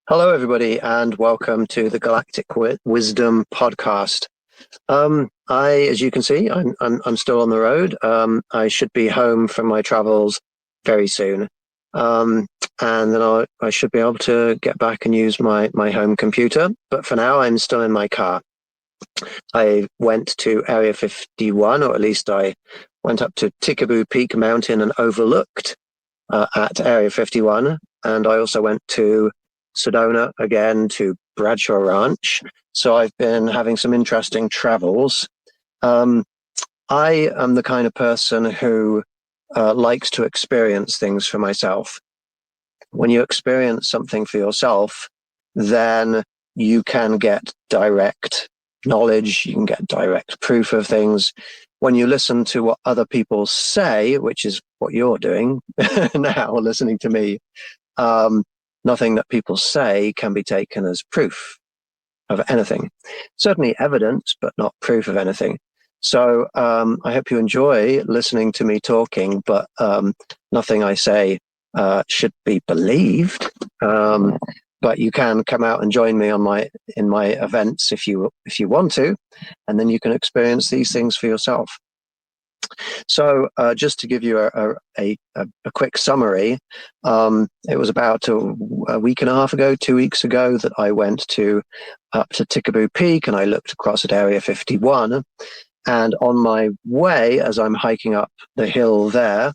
Hello, everybody, and welcome to the Galactic Wisdom Podcast. As you can see, I'm still on the road. I should be home from my travels very soon, and then I should be able to get back and use my home computer. But for now, I'm still in my car. I went to Area 51, or at least I went up to Tikaboo Peak Mountain and overlooked at Area 51, and I also went to Sedona again to Bradshaw Ranch. So I've been having some interesting travels. Um, I am the kind of person who likes to experience things for myself. When you experience something for yourself, then you can get direct knowledge, you can get direct proof of things. When you listen to what other people say, which is what you're doing now, listening to me, um, nothing that people say can be taken as proof of anything. Certainly evidence, but not proof of anything. So I hope you enjoy listening to me talking, but nothing I say should be believed. But you can come out and join me on in my events if you want to, and then you can experience these things for yourself. So just to give you a quick summary, it was about a week and a half ago, 2 weeks ago, that I went up to Tikaboo Peak, and I looked across at Area 51. And on my way, as I'm hiking up the hill there,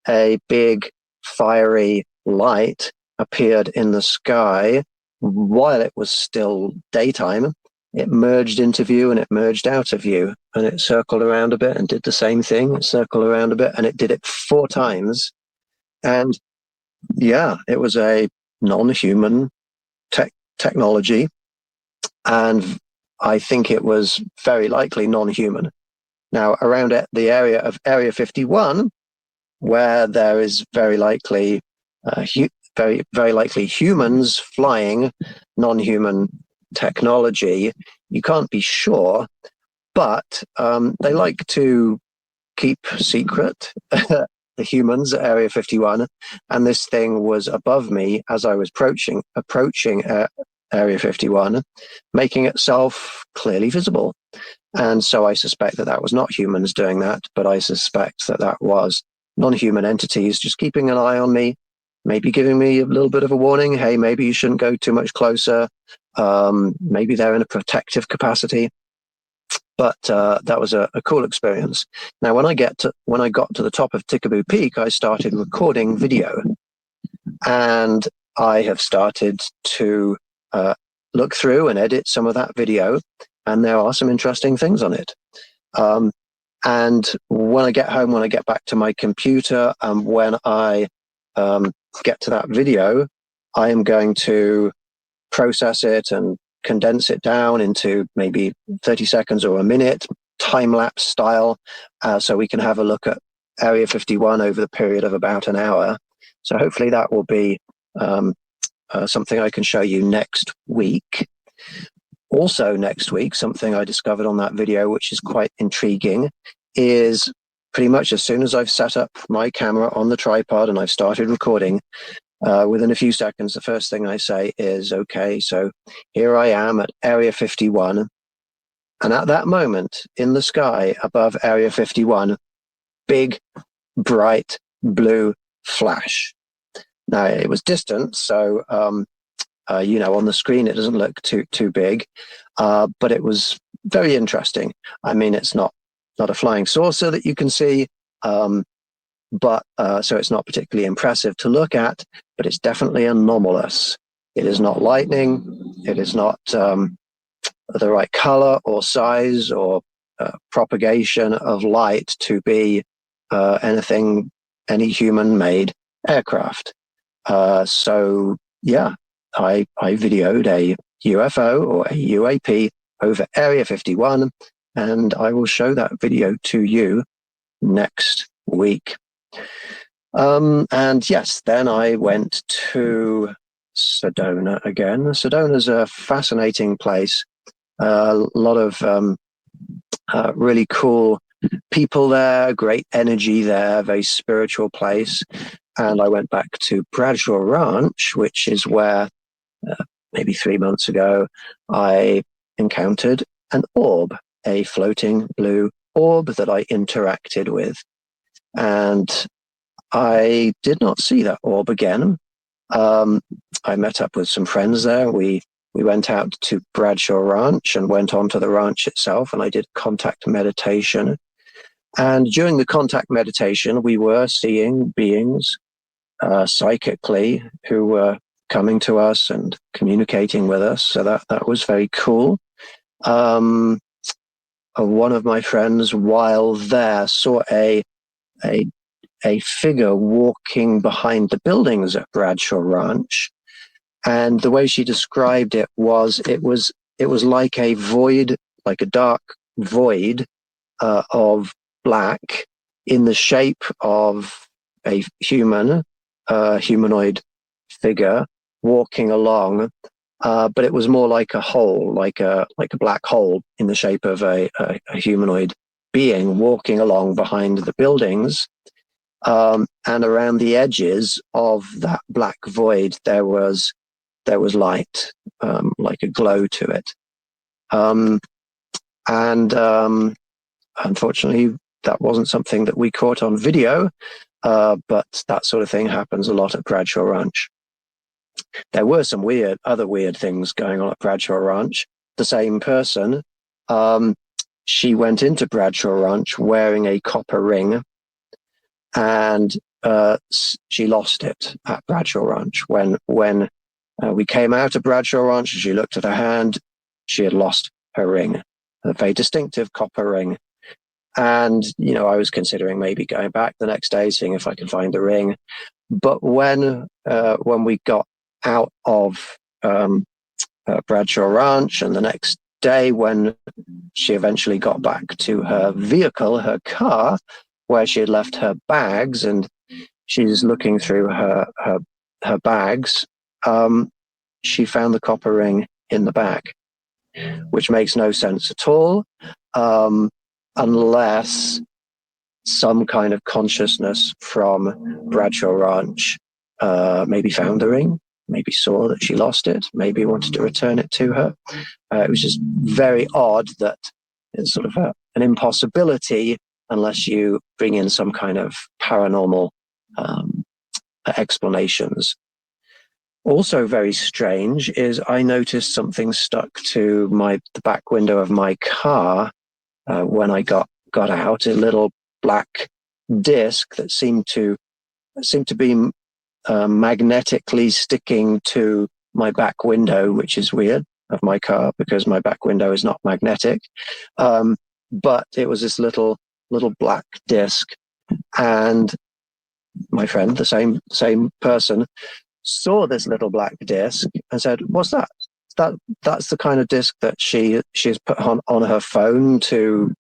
a big fiery light appeared in the sky while it was still daytime. It merged into view and it merged out of view, and it circled around a bit and did the same thing. It circled around a bit, and it did it 4 times. And yeah, it was a non-human technology, and I think it was very likely non-human. Now, around the area of Area 51, where there is very likely very likely humans flying non-human technology, you can't be sure, but they like to keep secret, the humans at Area 51, and this thing was above me as I was approaching Area 51, making itself clearly visible. And so I suspect that was not humans doing that, but I suspect that was non-human entities just keeping an eye on me, maybe giving me a little bit of a warning. Hey, maybe you shouldn't go too much closer. Maybe they're in a protective capacity. But that was a cool experience. Now, when I got to the top of Tikaboo Peak, I started recording video, and I have started to look through and edit some of that video, and there are some interesting things on it. And when I get home, when I get back to my computer, and when I get to that video, I am going to process it and condense it down into maybe 30 seconds or a minute, time-lapse style, so we can have a look at Area 51 over the period of about an hour. So hopefully that will be something I can show you next week. Also next week, something I discovered on that video, which is quite intriguing, is pretty much as soon as I've set up my camera on the tripod and I've started recording, within a few seconds, the first thing I say is, okay, so here I am at Area 51. And at that moment, in the sky above Area 51, big, bright blue flash. Now, it was distant, so, on the screen, it doesn't look too big, but it was very interesting. I mean, it's not a flying saucer that you can see, but so it's not particularly impressive to look at, but it's definitely anomalous. It is not lightning. It is not the right color or size or propagation of light to be any human-made aircraft. So yeah, I videoed a UFO or a UAP over Area 51, and I will show that video to you next week. And yes, then I went to Sedona again. Sedona's a fascinating place. A lot of really cool people there, great energy there, very spiritual place. And I went back to Bradshaw Ranch, which is where maybe 3 months ago, I encountered an orb, a floating blue orb that I interacted with. And I did not see that orb again. I met up with some friends there. We went out to Bradshaw Ranch and went onto the ranch itself, and I did contact meditation. And during the contact meditation, we were seeing beings psychically who were coming to us and communicating with us. So that was very cool. One of my friends, while there, saw a figure walking behind the buildings at Bradshaw Ranch, and the way she described it was like a void, like a dark void of black in the shape of a humanoid figure walking along, but it was more like a hole, like a black hole in the shape of a humanoid being walking along behind the buildings. And around the edges of that black void, there was light, like a glow to it. Unfortunately, that wasn't something that we caught on video, but that sort of thing happens a lot at Bradshaw Ranch. There were some other weird things going on at Bradshaw Ranch. The same person, she went into Bradshaw Ranch wearing a copper ring, and she lost it at Bradshaw Ranch. When we came out of Bradshaw Ranch and she looked at her hand, she had lost her ring, a very distinctive copper ring. And, I was considering maybe going back the next day, seeing if I could find the ring. But when we got out of Bradshaw Ranch, and the next day when she eventually got back to her vehicle, her car, where she had left her bags, and she's looking through her bags, she found the copper ring in the bag, which makes no sense at all, unless some kind of consciousness from Bradshaw Ranch maybe found the ring, maybe saw that she lost it, maybe wanted to return it to her. It was just very odd that it's sort of an impossibility unless you bring in some kind of paranormal explanations. Also very strange is I noticed something stuck to the back window of my car when I got out, a little black disc that seemed to be magnetically sticking to my back window, which is weird, of my car, because my back window is not magnetic. But it was this little black disc, and my friend, the same person, saw this little black disc and said, "What's that?" That's the kind of disc that she's put on her phone to,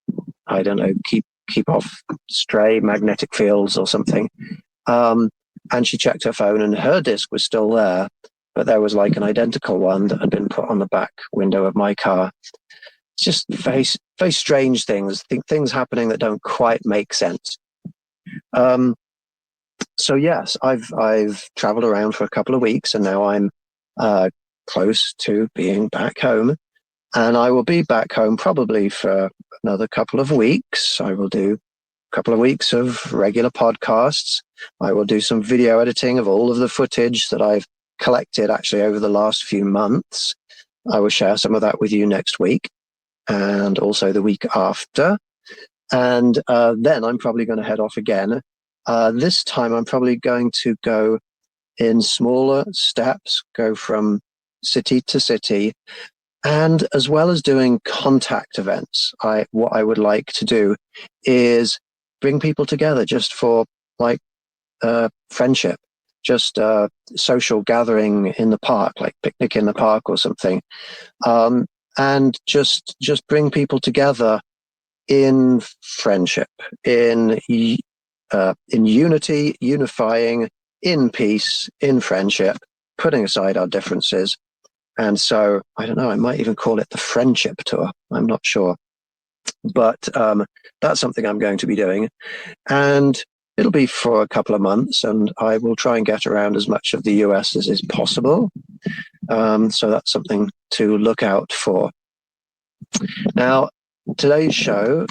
I don't know, keep off stray magnetic fields or something. And she checked her phone, and her disc was still there, but there was like an identical one that had been put on the back window of my car. It's just very, very strange things happening that don't quite make sense. So yes, I've traveled around for a couple of weeks, and now I'm close to being back home. And I will be back home probably for another couple of weeks. I will do a couple of weeks of regular podcasts. I will do some video editing of all of the footage that I've collected actually over the last few months. I will share some of that with you next week and also the week after. And then I'm probably going to head off again. This time I'm probably going to go in smaller steps, go from city to city. And as well as doing contact events, what I would like to do is bring people together just for like friendship, just social gathering in the park, like picnic in the park or something, and just bring people together in friendship, in unity, unifying, in peace, in friendship, putting aside our differences. And so, I don't know, I might even call it the Friendship Tour. I'm not sure. But that's something I'm going to be doing. And it'll be for a couple of months, and I will try and get around as much of the US as is possible. So that's something to look out for. Now, today's show,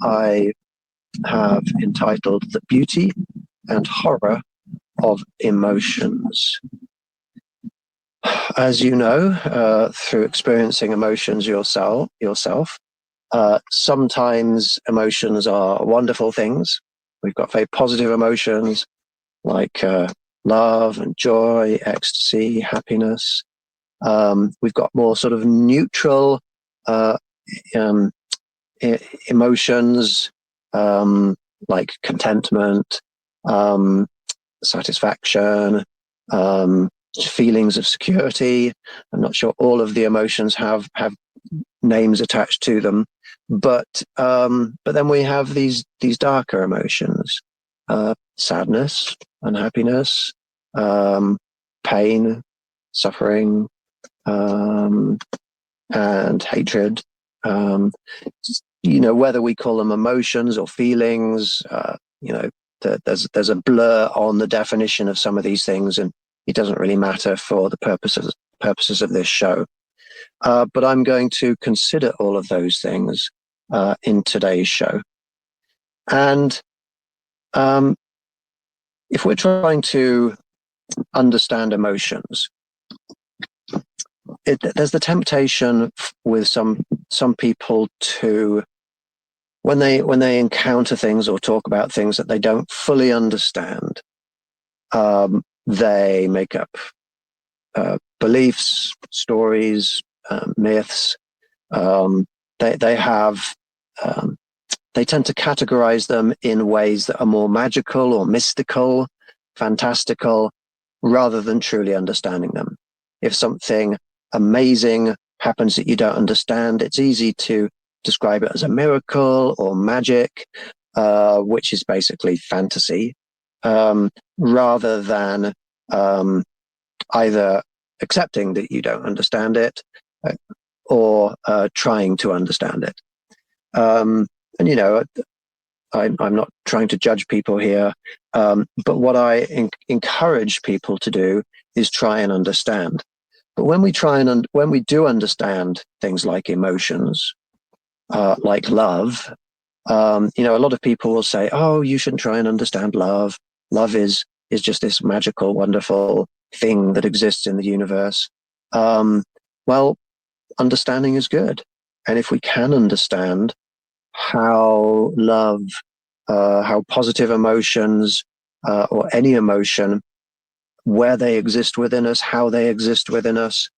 I have entitled The Beauty and Horror of Emotions. As you know, through experiencing emotions yourself, sometimes emotions are wonderful things. We've got very positive emotions like love and joy, ecstasy, happiness. We've got more sort of neutral uh, um, emotions like contentment, um, satisfaction, feelings of security. I'm not sure all of the emotions have names attached to them, but then we have these darker emotions, sadness, unhappiness, pain, suffering, and hatred. Um, whether we call them emotions or feelings, there's a blur on the definition of some of these things, and it doesn't really matter for the purposes of this show. But I'm going to consider all of those things in today's show. And if we're trying to understand emotions, there's the temptation with some people to, when they encounter things or talk about things that they don't fully understand, they make up beliefs, stories, myths. They have they tend to categorize them in ways that are more magical or mystical, fantastical, rather than truly understanding them. If something amazing happens that you don't understand, it's easy to describe it as a miracle or magic, which is basically fantasy, rather than either accepting that you don't understand it or trying to understand it. And I'm not trying to judge people here, but what I encourage people to do is try and understand. But when we do understand things like emotions, like love, a lot of people will say, "Oh, you shouldn't try and understand love. Love is just this magical, wonderful thing that exists in the universe." Well, understanding is good, and if we can understand how love, how positive emotions, or any emotion, where they exist within us, how they exist within us,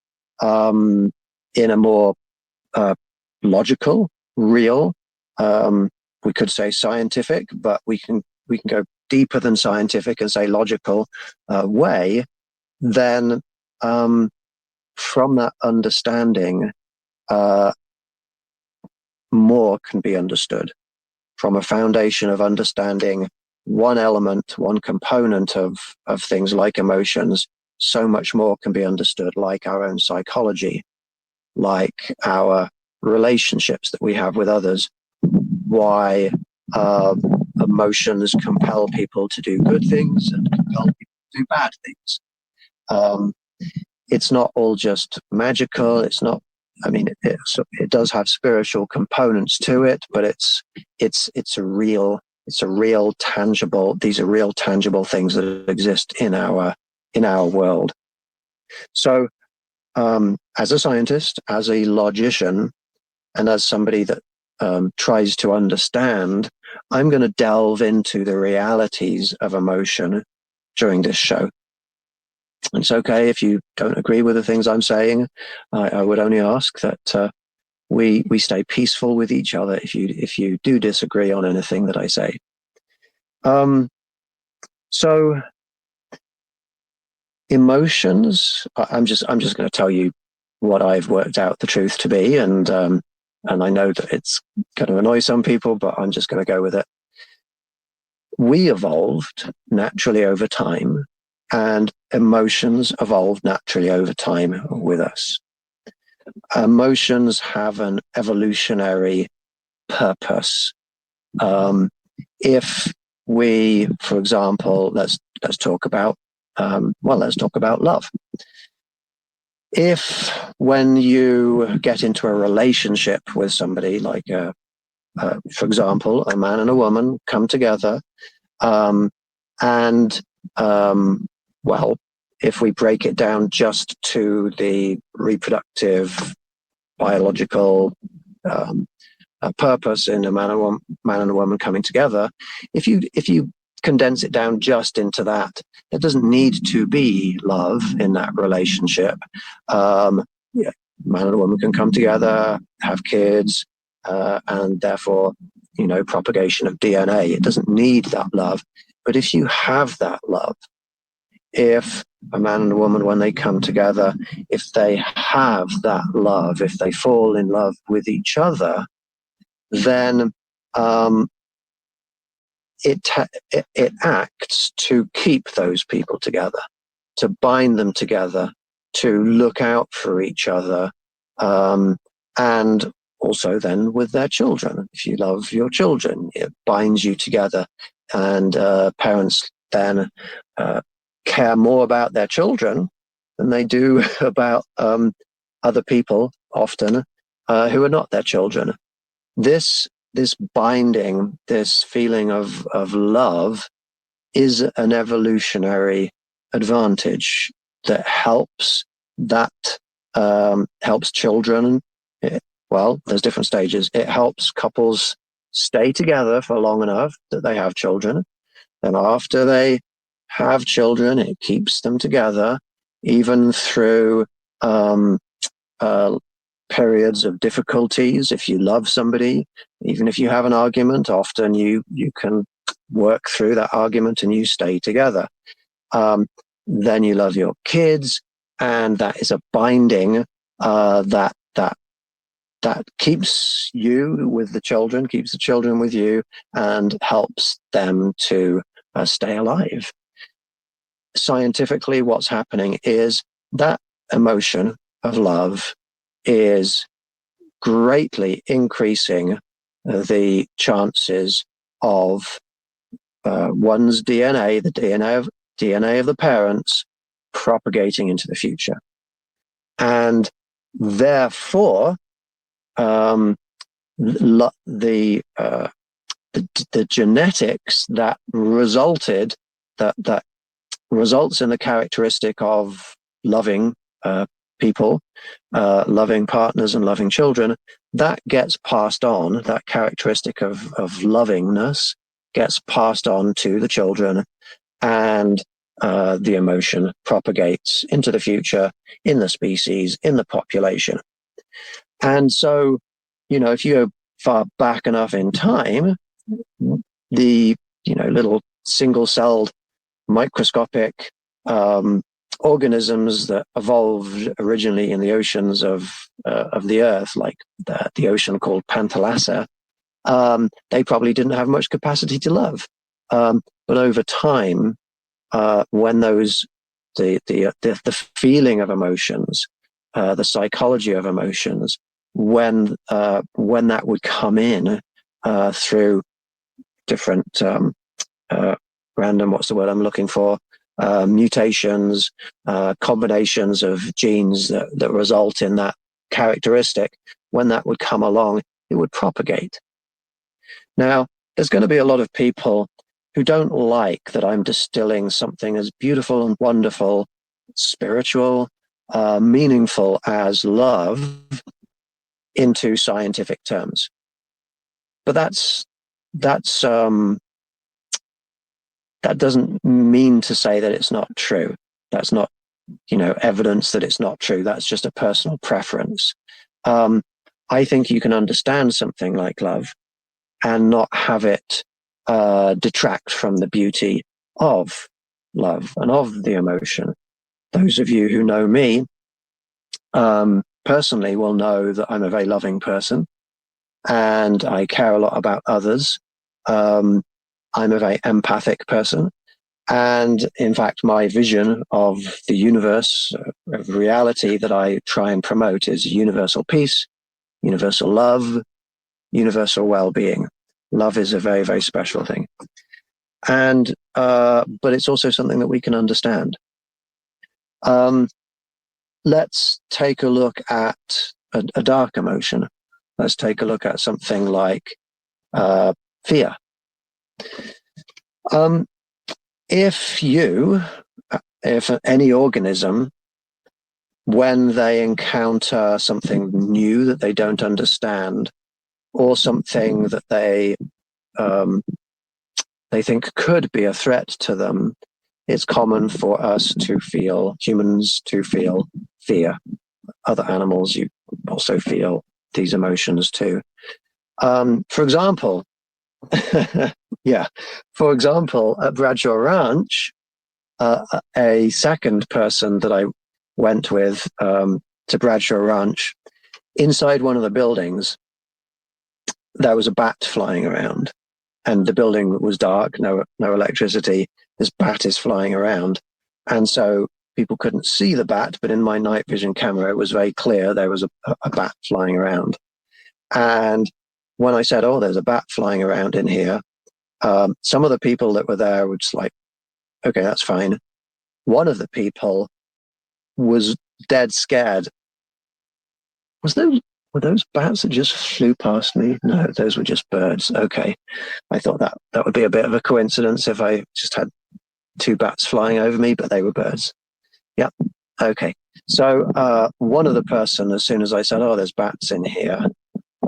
in a more logical, real, we could say scientific, but we can go deeper than scientific and say logical way, then from that understanding, more can be understood. From a foundation of understanding one element, one component of things like emotions, so much more can be understood, like our own psychology, like our relationships that we have with others, why emotions compel people to do good things and compel people to do bad things. It's not all just magical. It's not. I mean, it does have spiritual components to it, but it's a real tangible. These are real tangible things that exist in our world. So, as a scientist, as a logician, and as somebody that tries to understand, I'm going to delve into the realities of emotion during this show. It's okay if you don't agree with the things I'm saying. I would only ask that we stay peaceful with each other if you do disagree on anything that I say. So emotions. I'm just going to tell you what I've worked out the truth to be, and I know that it's going to annoy some people, but I'm just going to go with it. We evolved naturally over time, and emotions evolved naturally over time with us. Emotions have an evolutionary purpose. If we, for example, let's talk about love. If when you get into a relationship with somebody, like, for example, a man and a woman come together, um, and, well, if we break it down just to the reproductive, biological, um, purpose in a man and a woman coming together, if you condense it down just into that, there doesn't need to be love in that relationship. Yeah, man and a woman can come together, have kids, and therefore, propagation of DNA. It doesn't need that love. But if you have that love, if a man and a woman, when they come together, if they have that love, if they fall in love with each other, then, um, it acts to keep those people together, to bind them together, to look out for each other, and also then with their children. If you love your children, it binds you together, and parents then care more about their children than they do about other people, often, who are not their children. This binding, this feeling of love, is an evolutionary advantage that helps children. Well, there's different stages. It helps couples stay together for long enough that they have children. And after they have children, it keeps them together, even through uh, periods of difficulties. If you love somebody, even if you have an argument, often you can work through that argument and you stay together. Then you love your kids, and that is a binding that keeps you with the children, keeps the children with you, and helps them to stay alive. Scientifically, what's happening is that emotion of love is greatly increasing the chances of one's DNA, the DNA of the parents, propagating into the future. And therefore, the genetics that results in the characteristic of loving people, loving partners, and loving children, that gets passed on. That characteristic of lovingness gets passed on to the children, and the emotion propagates into the future, in the species, in the population. And so, if you go far back enough in time, the little single-celled microscopic organisms that evolved originally in the oceans of the Earth, like the ocean called Panthalassa, they probably didn't have much capacity to love. But over time, when the feeling of emotions, the psychology of emotions, when that would come in through different random, what's the word I'm looking for? Mutations, combinations of genes that result in that characteristic, when that would come along, it would propagate. Now, there's going to be a lot of people who don't like that I'm distilling something as beautiful and wonderful, spiritual, meaningful as love into scientific terms. But that doesn't mean to say that it's not true. That's not, evidence that it's not true. That's just a personal preference. I think you can understand something like love and not have it detract from the beauty of love and of the emotion. Those of you who know me personally will know that I'm a very loving person, and I care a lot about others. I'm a very empathic person. And in fact, my vision of the universe, of reality that I try and promote, is universal peace, universal love, universal well-being. Love is a very, very special thing. And, but it's also something that we can understand. let's take a look at a dark emotion. Let's take a look at something like fear. If any organism, when they encounter something new that they don't understand, or something that they think could be a threat to them, it's common for humans to feel fear. Other animals, you also feel these emotions too. For example, for example, at Bradshaw Ranch, a second person that I went with to Bradshaw Ranch, inside one of the buildings, there was a bat flying around, and the building was dark, no electricity. This bat is flying around, and so people couldn't see the bat, but in my night vision camera, it was very clear there was a bat flying around. And when I said, "Oh, there's a bat flying around in here," some of the people that were there were just like, "Okay, that's fine." One of the people was dead scared. Were those bats that just flew past me? No, those were just birds. Okay. I thought that would be a bit of a coincidence if I just had two bats flying over me, but they were birds. Yep. Okay. So one of the person, as soon as I said, "Oh, there's bats in here,"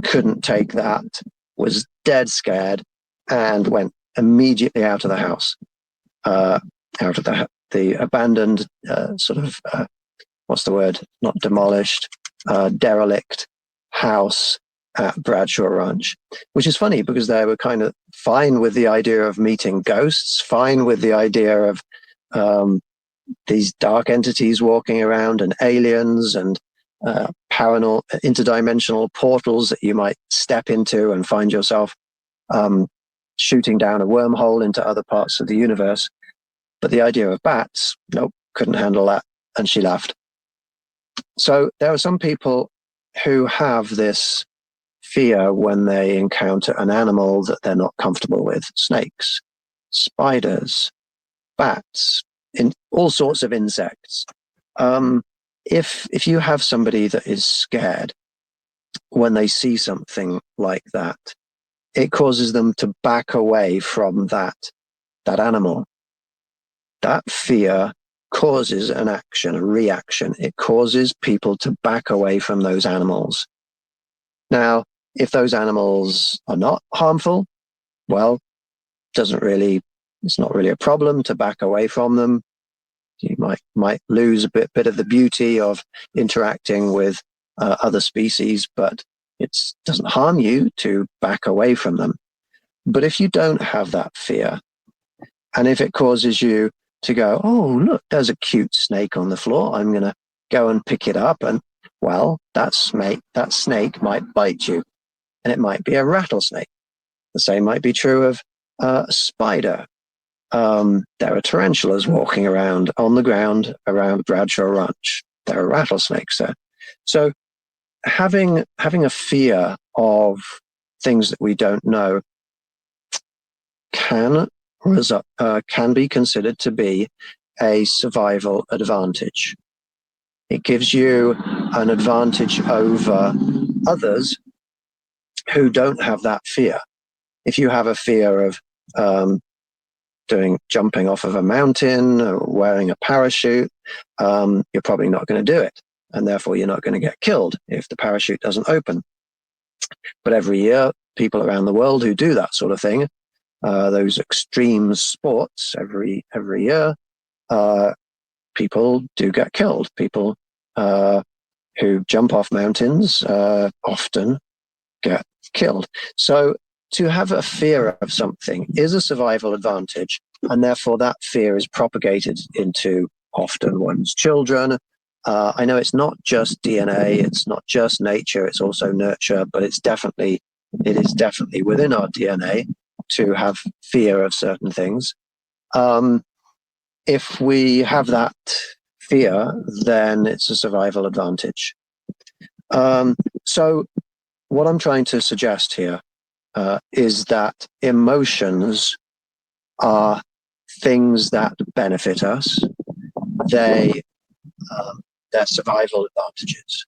couldn't take that, was dead scared, and went immediately out of the house, out of the abandoned what's the word? Not demolished, derelict house at Bradshaw Ranch, which is funny because they were kind of fine with the idea of meeting ghosts, fine with the idea of these dark entities walking around, and aliens, and paranormal interdimensional portals that you might step into and find yourself shooting down a wormhole into other parts of the universe. But the idea of bats, nope, couldn't handle that, and she laughed. So there are some people who have this fear when they encounter an animal that they're not comfortable with. Snakes, spiders, bats, in all sorts of insects. If you have somebody that is scared when they see something like that, it causes them to back away from that animal. That fear causes an action, a reaction. It causes people to back away from those animals. Now, if those animals are not harmful, well, it's not really a problem to back away from them. You might lose a bit of the beauty of interacting with other species, but it doesn't harm you to back away from them. But if you don't have that fear, and if it causes you to go, "Oh, look, there's a cute snake on the floor, I'm going to go and pick it up," and well, that snake might bite you, and it might be a rattlesnake. The same might be true of a spider. There are tarantulas walking around on the ground around Bradshaw Ranch. There are rattlesnakes there. So having a fear of things that we don't know can be considered to be a survival advantage. It gives you an advantage over others who don't have that fear. If you have a fear of jumping off of a mountain or wearing a parachute, you're probably not going to do it, and therefore you're not going to get killed if the parachute doesn't open. But every year, people around the world who do that sort of thing, those extreme sports, every year, people do get killed. People who jump off mountains often get killed. So to have a fear of something is a survival advantage, and therefore that fear is propagated into often one's children. I know it's not just DNA, it's not just nature, it's also nurture, but it is definitely within our DNA to have fear of certain things. If we have that fear, then it's a survival advantage. So what I'm trying to suggest here is that emotions are things that benefit us. They They're survival advantages.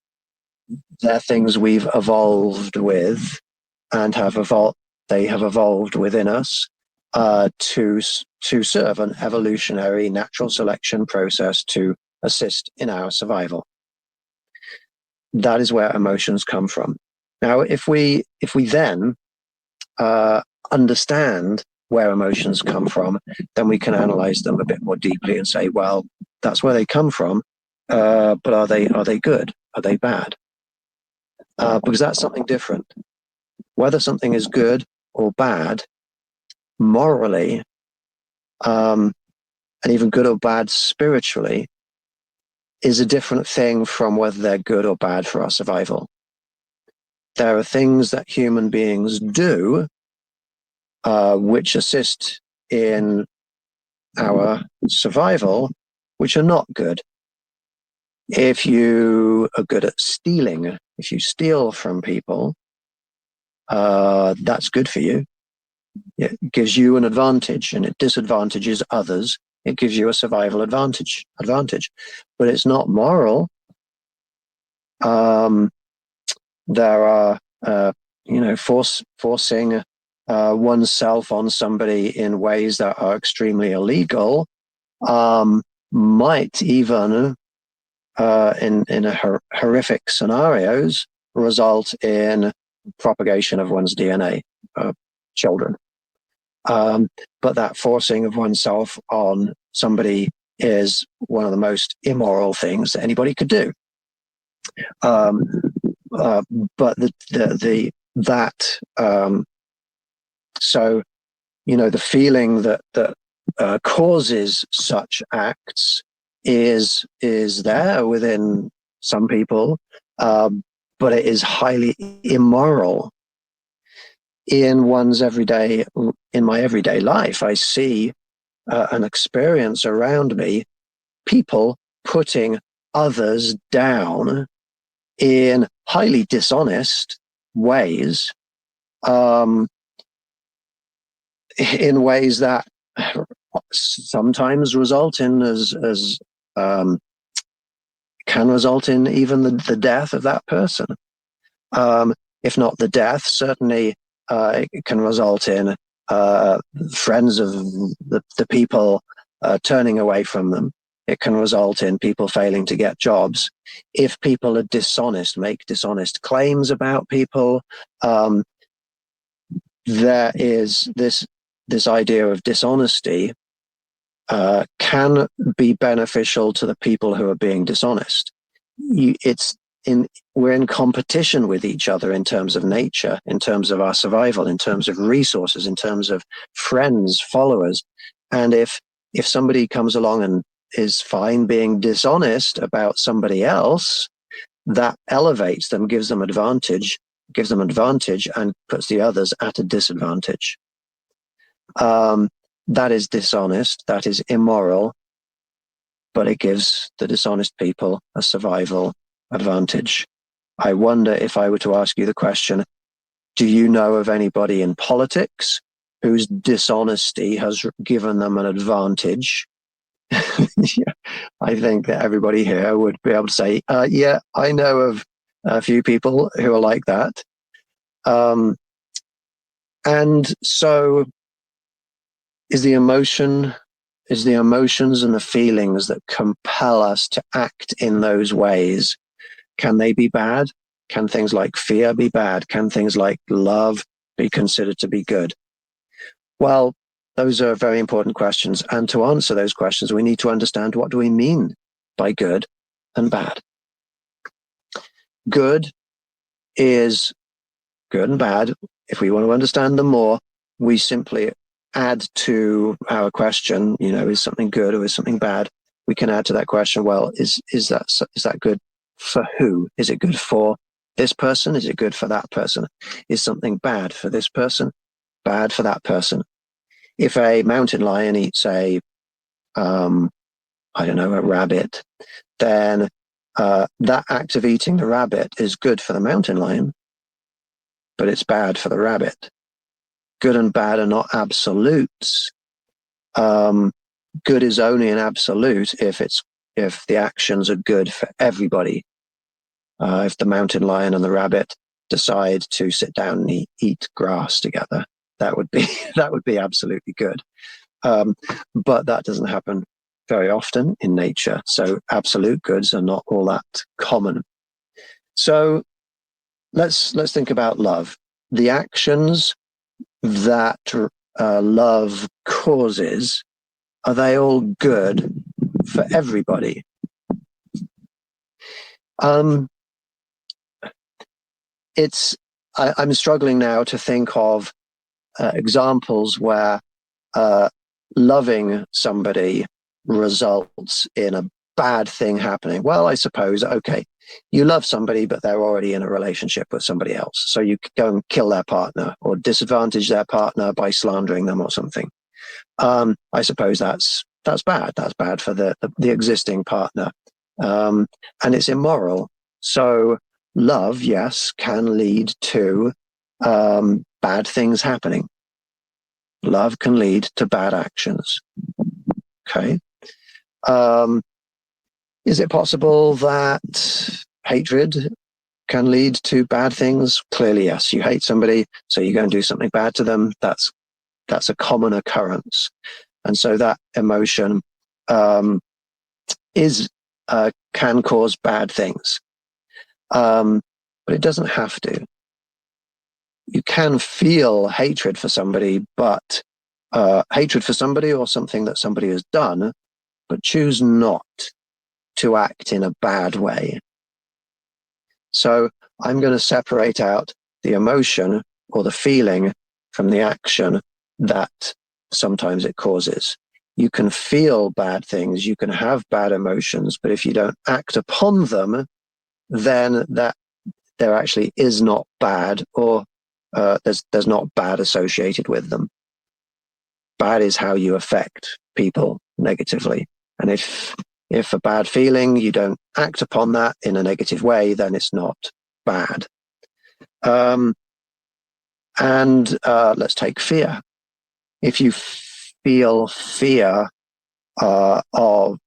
They're things we've evolved with and have evolved. They have evolved within us to serve an evolutionary natural selection process to assist in our survival. That is where emotions come from. Now, if we then understand where emotions come from, then we can analyze them a bit more deeply and say, well, that's where they come from, but are they good? Are they bad? Because that's something different. Whether something is good or bad, morally, and even good or bad spiritually, is a different thing from whether they're good or bad for our survival. There are things that human beings do which assist in our survival, which are not good. If you are good at stealing, if you steal from people, that's good for you. It gives you an advantage, and it disadvantages others. It gives you a survival advantage, but it's not moral. There are, forcing oneself on somebody in ways that are extremely illegal, might even, in horrific scenarios, result in propagation of one's DNA, children. But that forcing of oneself on somebody is one of the most immoral things that anybody could do. But so, the feeling that causes such acts is there within some people, but it is highly immoral. In my everyday life, I see an experience around me, people putting others down in highly dishonest ways, in ways that sometimes result in can result in even the death of that person. If not the death, certainly it can result in friends of the people turning away from them. It can result in people failing to get jobs. If people are dishonest, make dishonest claims about people, there is this idea of dishonesty can be beneficial to the people who are being dishonest. We're in competition with each other in terms of nature, in terms of our survival, in terms of resources, in terms of friends, followers. And if somebody comes along and is fine being dishonest about somebody else, that elevates them, gives them advantage, and puts the others at a disadvantage. That is dishonest, that is immoral, but it gives the dishonest people a survival advantage. I wonder, if I were to ask you the question, do you know of anybody in politics whose dishonesty has given them an advantage? Yeah, I think that everybody here would be able to say, yeah, I know of a few people who are like that. And so is the emotions and the feelings that compel us to act in those ways, can they be bad? Can things like fear be bad? Can things like love be considered to be good? Well, those are very important questions. And to answer those questions, we need to understand, what do we mean by good and bad? Good is good and bad. If we want to understand them more, we simply add to our question, is something good or is something bad? We can add to that question, well, is that good for who? Is it good for this person? Is it good for that person? Is something bad for this person? Bad for that person? If a mountain lion eats a rabbit, then that act of eating the rabbit is good for the mountain lion, but it's bad for the rabbit. Good and bad are not absolutes. Good is only an absolute if it's if the actions are good for everybody. If the mountain lion and the rabbit decide to sit down and eat grass together, that would be that would be absolutely good. But that doesn't happen very often in nature. So absolute goods are not all that common. So let's think about love. The actions that love causes, are they all good for everybody? I'm struggling now to think of examples where loving somebody results in a bad thing happening. Well, I suppose, okay, you love somebody, but they're already in a relationship with somebody else. So you go and kill their partner or disadvantage their partner by slandering them or something. I suppose that's bad. That's bad for the existing partner. And it's immoral. So love, yes, can lead to bad things happening. Love can lead to bad actions. Okay. Is it possible that hatred can lead to bad things? Clearly, yes. You hate somebody, so you go and do something bad to them. That's a common occurrence. And so that emotion can cause bad things. But it doesn't have to. You can feel hatred for somebody, but hatred for somebody or something that somebody has done, but choose not to act in a bad way. So I'm going to separate out the emotion or the feeling from the action that sometimes it causes. You can feel bad things, you can have bad emotions, but if you don't act upon them, then that there actually is not bad, or there's not bad associated with them. Bad is how you affect people negatively. And if a bad feeling, you don't act upon that in a negative way, then it's not bad. And let's take fear. If you feel fear of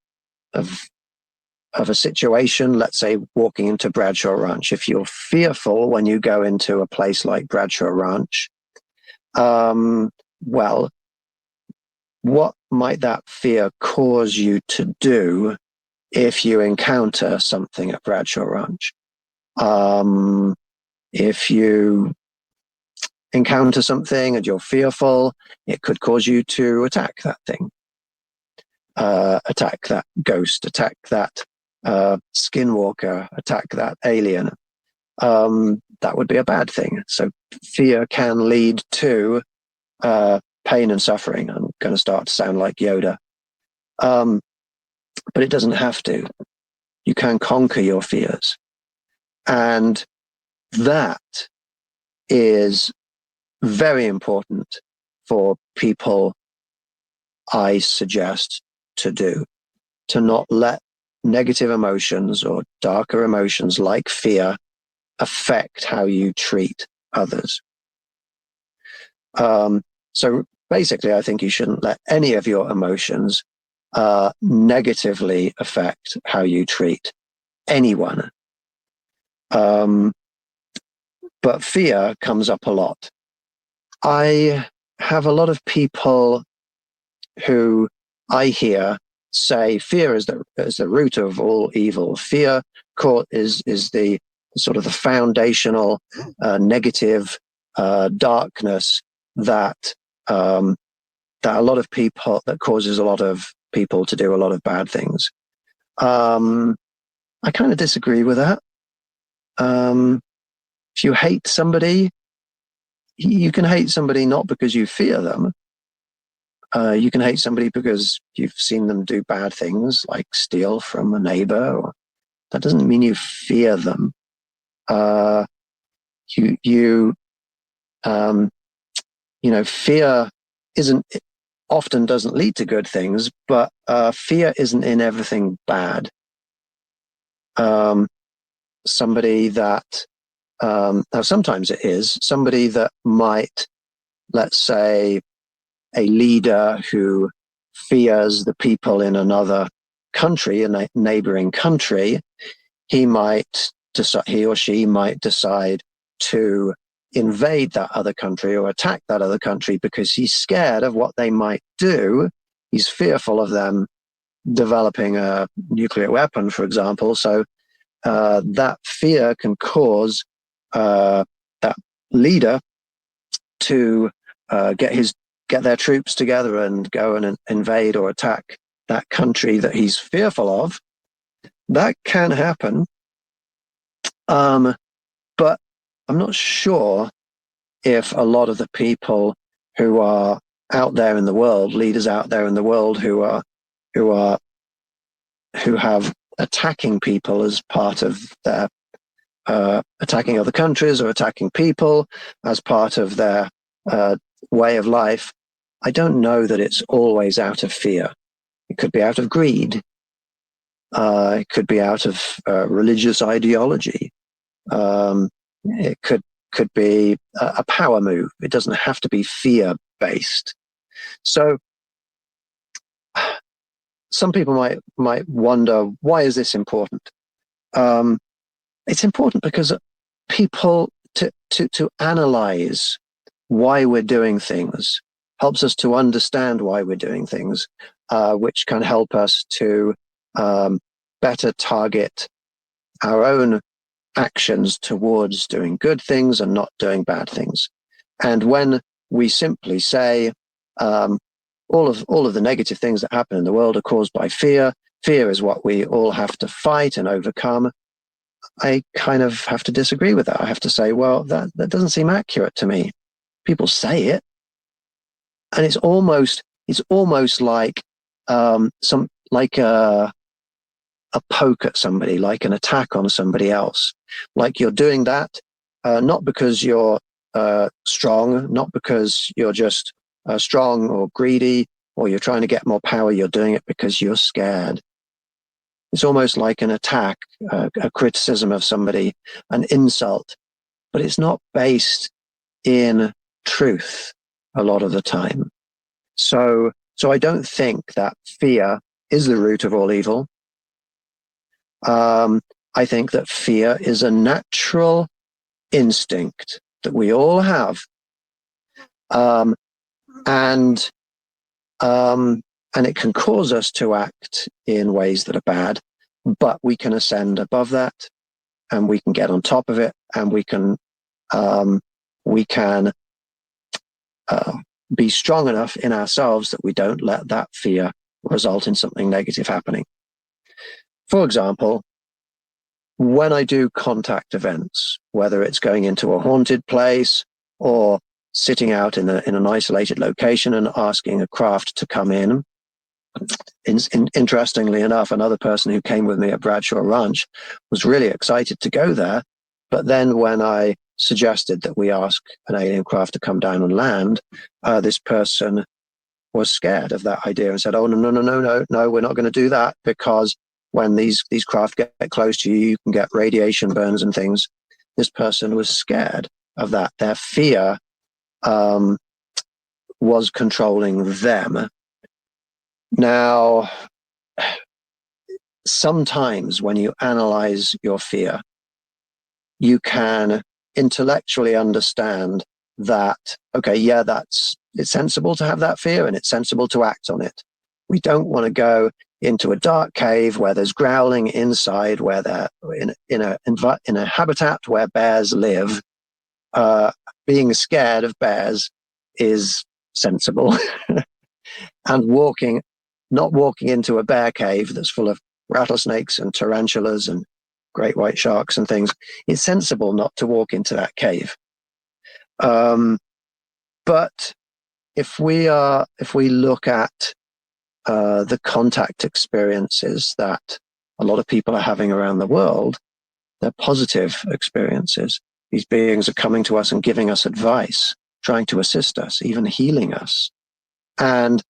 a situation, let's say walking into Bradshaw Ranch, if you're fearful when you go into a place like Bradshaw Ranch, well, what might that fear cause you to do if you encounter something at Bradshaw Ranch? If you encounter something and you're fearful, it could cause you to attack that thing, attack that ghost, attack that skinwalker, attack that alien. That would be a bad thing. So fear can lead to pain and suffering. I'm going to start to sound like Yoda. But it doesn't have to. You can conquer your fears. And that is very important for people, I suggest, to do. To not let negative emotions or darker emotions like fear affect how you treat others. So basically, I think you shouldn't let any of your emotions negatively affect how you treat anyone. But fear comes up a lot. I have a lot of people who I hear say fear is the root of all evil. Fear is the sort of the foundational negative darkness that a lot of people, that causes a lot of people to do a lot of bad things. I kind of disagree with that. If you hate somebody, you can hate somebody not because you fear them. You can hate somebody because you've seen them do bad things, like steal from a neighbor. That doesn't mean you fear them. Fear often doesn't lead to good things, but fear isn't in everything bad. Somebody that now sometimes it is somebody that might, let's say, a leader who fears the people in another country, a neighboring country, he or she might decide to invade that other country or attack that other country because he's scared of what they might do. He's fearful of them developing a nuclear weapon, for example. So that fear can cause that leader to get their troops together and go and invade or attack that country that he's fearful of. That can happen. But I'm not sure if a lot of the people who are out there in the world, leaders out there in the world who have attacking people as part of their attacking other countries or attacking people as part of their way of life, I don't know that it's always out of fear. It could be out of greed. It could be out of religious ideology. It could be a power move. It doesn't have to be fear-based. So some people might wonder, why is this important? It's important because people to analyze why we're doing things helps us to understand why we're doing things, which can help us to better target our own actions towards doing good things and not doing bad things. And when we simply say all of the negative things that happen in the world are caused by fear, fear is what we all have to fight and overcome, I kind of have to disagree with that. I have to say, well, that doesn't seem accurate to me. People say it, and it's almost like a poke at somebody, like an attack on somebody else. Like you're doing that not because you're strong, not because you're just strong or greedy, or you're trying to get more power. You're doing it because you're scared. It's almost like an attack, a criticism of somebody, an insult, but it's not based in truth a lot of the time. So I don't think that fear is the root of all evil. I think that fear is a natural instinct that we all have, and it can cause us to act in ways that are bad, but we can ascend above that, and we can get on top of it, and we can be strong enough in ourselves that we don't let that fear result in something negative happening. For example, when I do contact events, whether it's going into a haunted place or sitting out in an isolated location and asking a craft to come in. Interestingly enough, another person who came with me at Bradshaw Ranch was really excited to go there. But then when I suggested that we ask an alien craft to come down and land, this person was scared of that idea and said, oh, no, we're not going to do that, because when these craft get close to you, you can get radiation burns and things. This person was scared of that. Their fear was controlling them. Now, sometimes when you analyze your fear, you can intellectually understand that, okay, yeah, it's sensible to have that fear and it's sensible to act on it. We don't want to go into a dark cave where there's growling inside, where they're in a habitat where bears live. Being scared of bears is sensible. And not walking into a bear cave that's full of rattlesnakes and tarantulas and great white sharks and things, it's sensible not to walk into that cave. But if we look at the contact experiences that a lot of people are having around the world, they're positive experiences. These beings are coming to us and giving us advice, trying to assist us, even healing us. And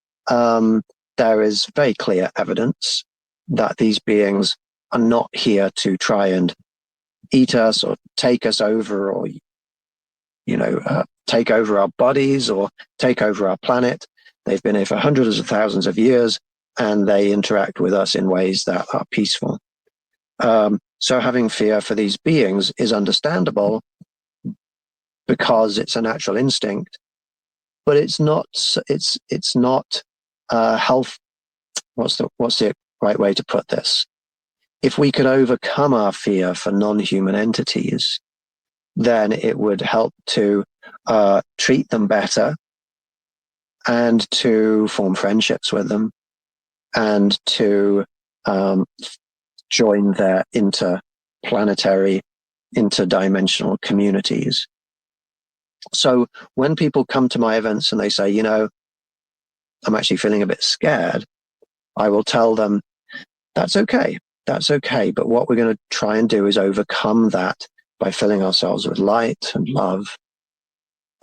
there is very clear evidence that these beings are not here to try and eat us or take us over, or take over our bodies or take over our planet. They've been here for hundreds of thousands of years, and they interact with us in ways that are peaceful. So having fear for these beings is understandable because it's a natural instinct, but it's not health. What's the right way to put this? If we could overcome our fear for non-human entities, then it would help to treat them better and to form friendships with them and to join their interplanetary, interdimensional communities. So when people come to my events and they say, you know, I'm actually feeling a bit scared, I will tell them, that's okay. That's okay. But what we're going to try and do is overcome that by filling ourselves with light and love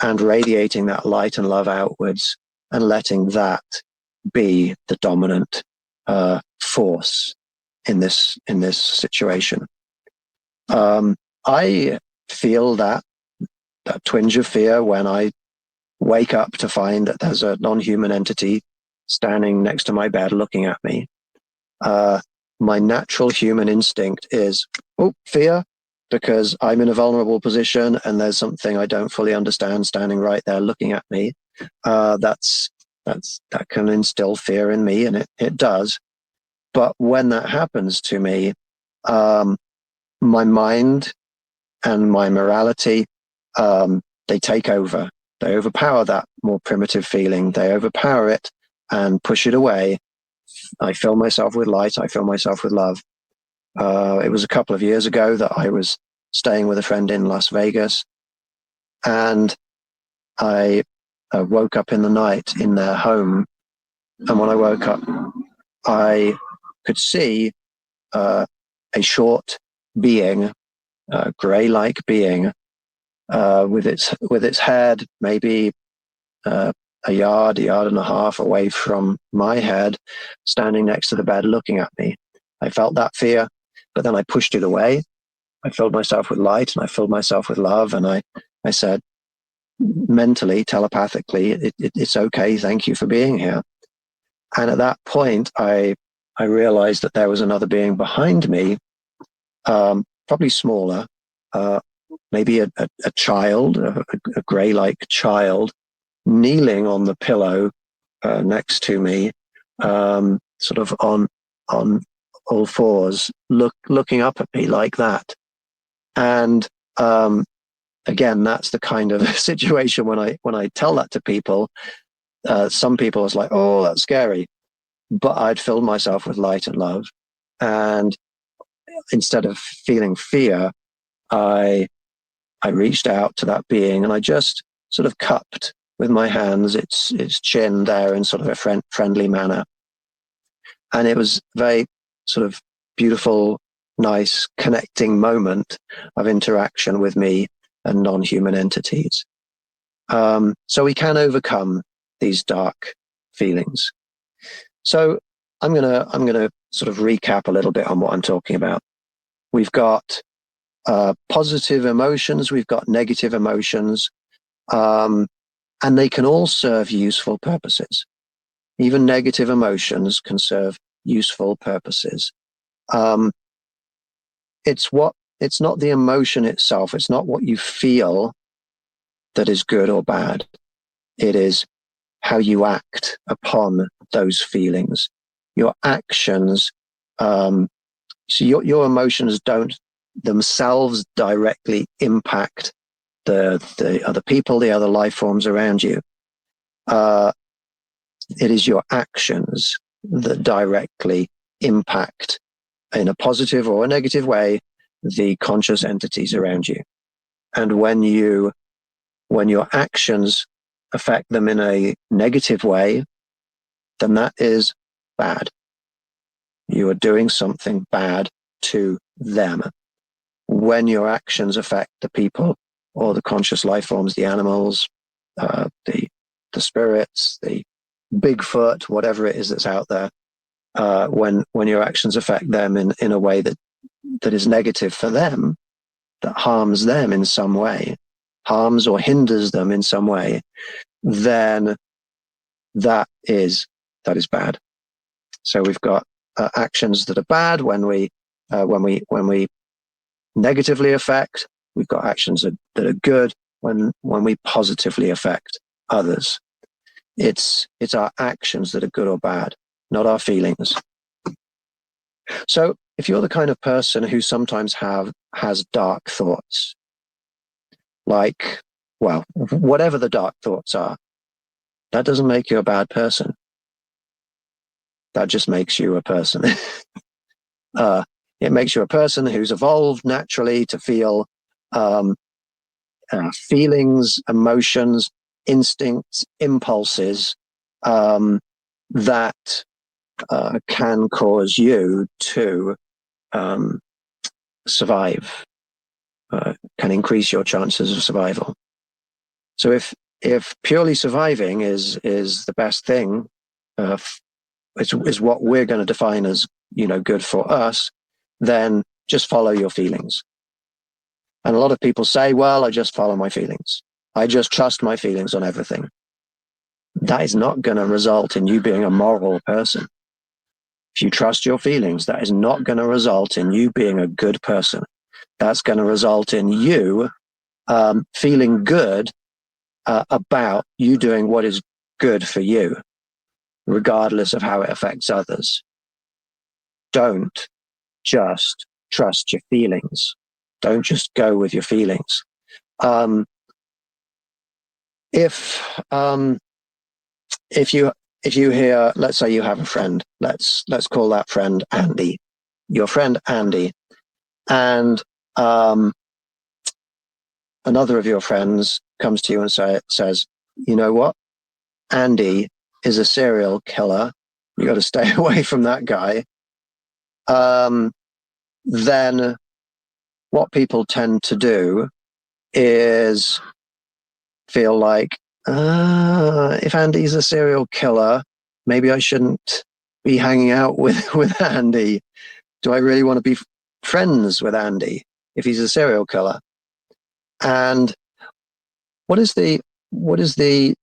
and radiating that light and love outwards and letting that be the dominant force in this situation. I feel that twinge of fear when I wake up to find that there's a non-human entity standing next to my bed looking at me. My natural human instinct is, fear, because I'm in a vulnerable position and there's something I don't fully understand standing right there looking at me. That can instill fear in me, and it does. But when that happens to me, my mind and my morality, they take over. They overpower that more primitive feeling. They overpower it and push it away. I fill myself with light. I fill myself with love. It was a couple of years ago that I was staying with a friend in Las Vegas, and I woke up in the night in their home. And when I woke up, I could see a short being, a gray-like being, with its head maybe a yard and a half away from my head, standing next to the bed looking at me. I felt that fear, but then I pushed it away. I filled myself with light and I filled myself with love, and I said mentally, telepathically, it's okay, thank you for being here. And at that point, I realized that there was another being behind me, probably smaller, maybe a child, a gray-like child, kneeling on the pillow next to me, sort of on all fours, looking up at me like that. And again, that's the kind of situation when I tell that to people. Some people was like, "Oh, that's scary," but I'd filled myself with light and love, and instead of feeling fear, I reached out to that being and I just sort of cupped with my hands its chin there in sort of a friendly manner. And it was a very sort of beautiful, nice, connecting moment of interaction with me and non-human entities. So we can overcome these dark feelings. So I'm gonna sort of recap a little bit on what I'm talking about. We've got positive emotions, we've got negative emotions, and they can all serve useful purposes. Even negative emotions can serve useful purposes. It's not the emotion itself, it's not what you feel that is good or bad. It is how you act upon those feelings. Your actions, so your emotions don't themselves directly impact the other people, the other life forms around you. It is your actions that directly impact, in a positive or a negative way, the conscious entities around you. And when your actions affect them in a negative way, then that is bad. You are doing something bad to them. When your actions affect the people or the conscious life forms, the animals, the spirits, the Bigfoot, whatever it is that's out there, when your actions affect them in a way that is negative for them, that harms them in some way, harms or hinders them in some way, then that is bad. So we've got actions that are bad when we negatively affect. We've got actions that are good when we positively affect others. It's our actions that are good or bad, not our feelings. So if you're the kind of person who sometimes has dark thoughts, like, well, whatever the dark thoughts are, that doesn't make you a bad person. That just makes you a person. It makes you a person who's evolved naturally to feel feelings, emotions, instincts, impulses that can cause you to survive, can increase your chances of survival. So if purely surviving is the best thing, is what we're going to define as, good for us, then just follow your feelings. And a lot of people say, well, I just follow my feelings. I just trust my feelings on everything. That is not going to result in you being a moral person. If you trust your feelings, that is not going to result in you being a good person. That's going to result in you feeling good about you doing what is good for you, regardless of how it affects others. Don't just trust your feelings. Don't just go with your feelings. If you hear, let's say you have a friend, let's call that friend Andy, your friend Andy, and another of your friends comes to you and says, you know what, Andy is a serial killer. You got to stay away from that guy. Then what people tend to do is feel like, if Andy's a serial killer, maybe I shouldn't be hanging out with Andy. Do I really want to be friends with Andy if he's a serial killer? And what is the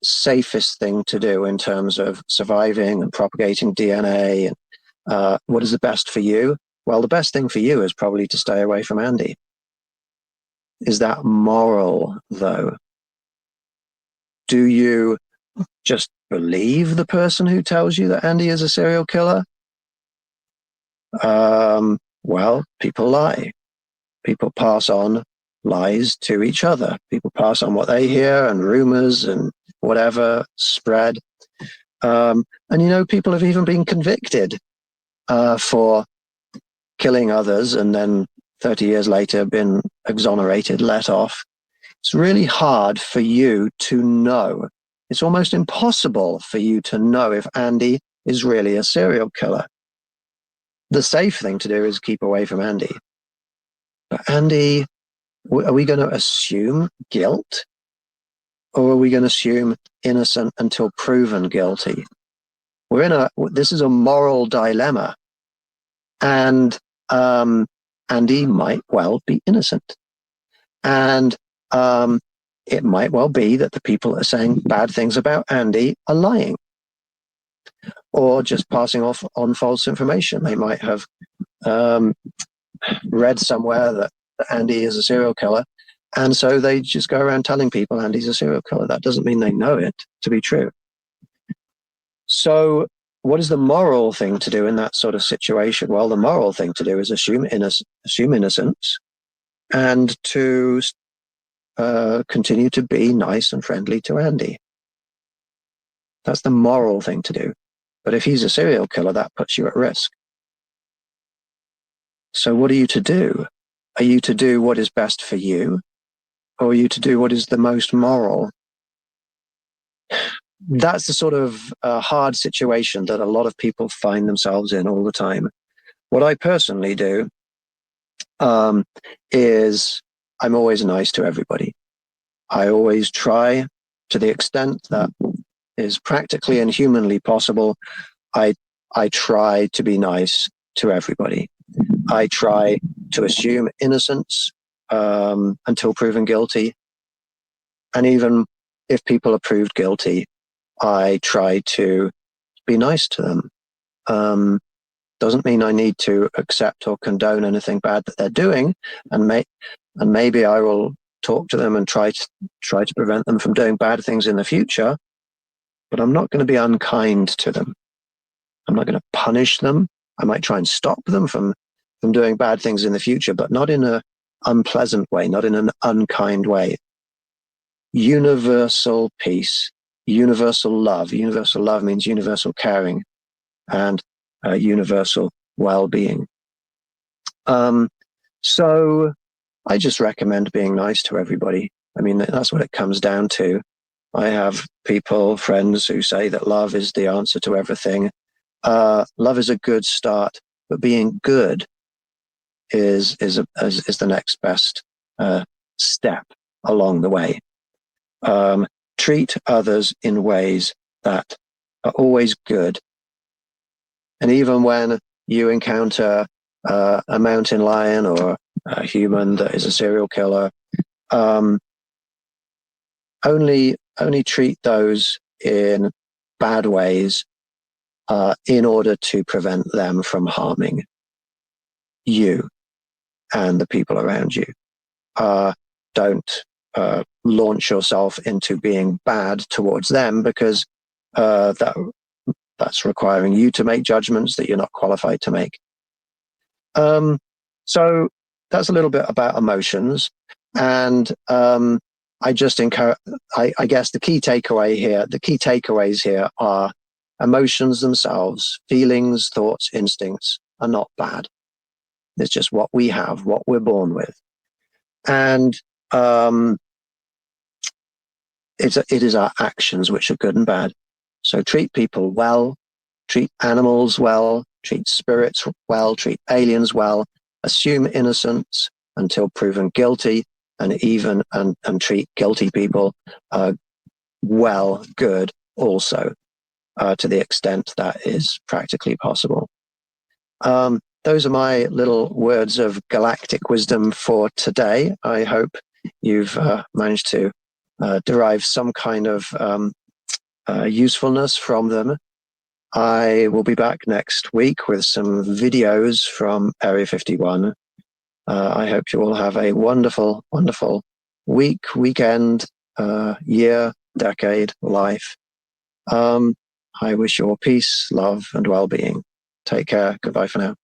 safest thing to do in terms of surviving and propagating DNA? And what is the best for you? Well, the best thing for you is probably to stay away from Andy. Is that moral, though? Do you just believe the person who tells you that Andy is a serial killer? Well, people lie. People pass on lies to each other. People pass on what they hear, and rumors and whatever spread. And people have even been convicted for killing others and then 30 years later been exonerated, let off. It's really hard for you to know. It's almost impossible for you to know if Andy is really a serial killer. The safe thing to do is keep away from Andy. But Andy, are we going to assume guilt? Or are we going to assume innocent until proven guilty? This is a moral dilemma. And Andy might well be innocent. And it might well be that the people that are saying bad things about Andy are lying or just passing off on false information. They might have read somewhere that Andy is a serial killer, and so they just go around telling people Andy's a serial killer. That doesn't mean they know it to be true. So what is the moral thing to do in that sort of situation? Well, the moral thing to do is assume innocence and to continue to be nice and friendly to Andy. That's the moral thing to do. But if he's a serial killer, that puts you at risk. So what are you to do? Are you to do what is best for you? Or are you to do what is the most moral? That's the sort of hard situation that a lot of people find themselves in all the time. What I personally do is I'm always nice to everybody. I always try, to the extent that is practically and humanly possible, I try to be nice to everybody. I try to assume innocence until proven guilty. And even if people are proved guilty, I try to be nice to them. Um, doesn't mean I need to accept or condone anything bad that they're doing, and maybe I will talk to them and try to prevent them from doing bad things in the future. But I'm not going to be unkind to them. I'm not going to punish them. I might try and stop them from doing bad things in the future, but not in an unpleasant way, not in an unkind way. Universal peace, universal love. Universal love means universal caring and universal well-being. So I just recommend being nice to everybody. I mean, that's what it comes down to. I have friends who say that love is the answer to everything. Love is a good start, but being good is the next best step along the way. Treat others in ways that are always good. And even when you encounter a mountain lion or a human that is a serial killer, only treat those in bad ways in order to prevent them from harming you and the people around you. Don't launch yourself into being bad towards them, because that's requiring you to make judgments that you're not qualified to make. So that's a little bit about emotions. And I just encourage, I guess the key takeaways here are emotions themselves, feelings, thoughts, instincts are not bad. It's just what we have, what we're born with. And it is our actions which are good and bad. So treat people well, treat animals well, treat spirits well, treat aliens well, assume innocence until proven guilty, and treat guilty people well, good also, to the extent that is practically possible. Those are my little words of galactic wisdom for today. I hope you've managed to derive some kind of usefulness from them. I will be back next week with some videos from Area 51. I hope you all have a wonderful, wonderful week, weekend, year, decade, life. I wish you all peace, love, and well-being. Take care. Goodbye for now.